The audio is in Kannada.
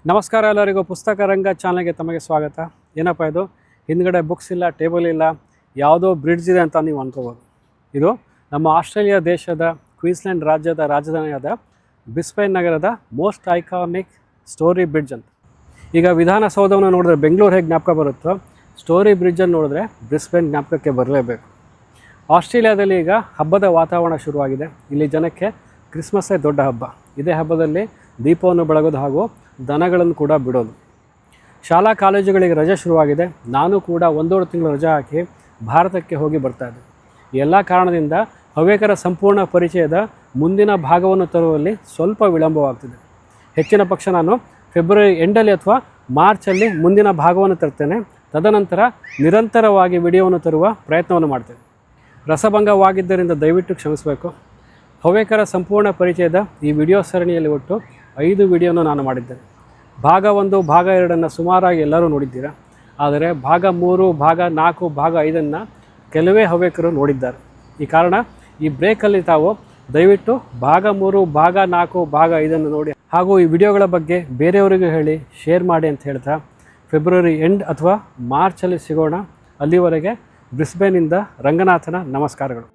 ನಮಸ್ಕಾರ ಎಲ್ಲರಿಗೂ ಪುಸ್ತಕ ರಂಗ ಚಾನಲ್ಗೆ ತಮಗೆ ಸ್ವಾಗತ. ಏನಪ್ಪ ಇದು ಹಿಂದ್ಗಡೆ ಬುಕ್ಸ್ ಇಲ್ಲ, ಟೇಬಲ್ ಇಲ್ಲ, ಯಾವುದೋ ಬ್ರಿಡ್ಜ್ ಇದೆ ಅಂತ ನೀವು ಅನ್ಕೋಬೋದು. ಇದು ನಮ್ಮ ಆಸ್ಟ್ರೇಲಿಯಾ ದೇಶದ ಕ್ವೀನ್ಸ್ಲ್ಯಾಂಡ್ ರಾಜ್ಯದ ರಾಜಧಾನಿಯಾದ ಬ್ರಿಸ್ಬೇನ್ ನಗರದ ಮೋಸ್ಟ್ ಐಕಾನಿಕ್ ಸ್ಟೋರಿ ಬ್ರಿಡ್ಜ್ ಅಂತ. ಈಗ ವಿಧಾನಸೌಧವನ್ನು ನೋಡಿದ್ರೆ ಬೆಂಗಳೂರು ಹೇಗೆ ಜ್ಞಾಪಕ ಬರುತ್ತೋ, ಸ್ಟೋರಿ ಬ್ರಿಡ್ಜನ್ನು ನೋಡಿದ್ರೆ ಬ್ರಿಸ್ಬೇನ್ ಜ್ಞಾಪಕಕ್ಕೆ ಬರಲೇಬೇಕು. ಆಸ್ಟ್ರೇಲಿಯಾದಲ್ಲಿ ಈಗ ಹಬ್ಬದ ವಾತಾವರಣ ಶುರುವಾಗಿದೆ. ಇಲ್ಲಿ ಜನಕ್ಕೆ ಕ್ರಿಸ್ಮಸ್ಸೇ ದೊಡ್ಡ ಹಬ್ಬ. ಇದೇ ಹಬ್ಬದಲ್ಲಿ ದೀಪವನ್ನು ಬೆಳಗೋದು ಹಾಗೂ ದನಗಳನ್ನು ಕೂಡ ಬಿಡೋದು. ಶಾಲಾ ಕಾಲೇಜುಗಳಿಗೆ ರಜೆ ಶುರುವಾಗಿದೆ. ನಾನು ಕೂಡ 1.5 ತಿಂಗಳು ರಜೆ ಹಾಕಿ ಭಾರತಕ್ಕೆ ಹೋಗಿ ಬರ್ತಾಯಿದ್ದೆ. ಎಲ್ಲ ಕಾರಣದಿಂದ ಹವ್ಯಕರ ಸಂಪೂರ್ಣ ಪರಿಚಯದ ಮುಂದಿನ ಭಾಗವನ್ನು ತರುವಲ್ಲಿ ಸ್ವಲ್ಪ ವಿಳಂಬವಾಗ್ತಿದೆ. ಹೆಚ್ಚಿನ ಪಕ್ಷ ನಾನು ಫೆಬ್ರವರಿ ಎಂಡಲ್ಲಿ ಅಥವಾ ಮಾರ್ಚಲ್ಲಿ ಮುಂದಿನ ಭಾಗವನ್ನು ತರ್ತೇನೆ. ತದನಂತರ ನಿರಂತರವಾಗಿ ವಿಡಿಯೋವನ್ನು ತರುವ ಪ್ರಯತ್ನವನ್ನು ಮಾಡ್ತೇನೆ. ರಸಭಂಗವಾಗಿದ್ದರಿಂದ ದಯವಿಟ್ಟು ಕ್ಷಮಿಸಬೇಕು. ಹವ್ಯಕರ ಸಂಪೂರ್ಣ ಪರಿಚಯದ ಈ ವಿಡಿಯೋ ಸರಣಿಯಲ್ಲಿ ಒಟ್ಟು 5 ವಿಡಿಯೋನ ನಾನು ಮಾಡಿದ್ದೇನೆ. ಭಾಗ 1, ಭಾಗ 2 ಸುಮಾರಾಗಿ ಎಲ್ಲರೂ ನೋಡಿದ್ದೀರಾ. ಆದರೆ ಭಾಗ 3, ಭಾಗ 4, ಭಾಗ 5 ಕೆಲವೇ ಹವ್ಯಕರು ನೋಡಿದ್ದಾರೆ. ಈ ಕಾರಣ ಈ ಬ್ರೇಕಲ್ಲಿ ತಾವು ದಯವಿಟ್ಟು ಭಾಗ 3, ಭಾಗ 4, ಭಾಗ 5 ನೋಡಿ ಹಾಗೂ ಈ ವಿಡಿಯೋಗಳ ಬಗ್ಗೆ ಬೇರೆಯವರಿಗೂ ಹೇಳಿ, ಶೇರ್ ಮಾಡಿ ಅಂತ ಹೇಳ್ತಾ ಫೆಬ್ರವರಿ ಎಂಡ್ ಅಥವಾ ಮಾರ್ಚಲ್ಲಿ ಸಿಗೋಣ. ಅಲ್ಲಿವರೆಗೆ ಬ್ರಿಸ್ಬೇನಿಂದ ರಂಗನಾಥನ ನಮಸ್ಕಾರಗಳು.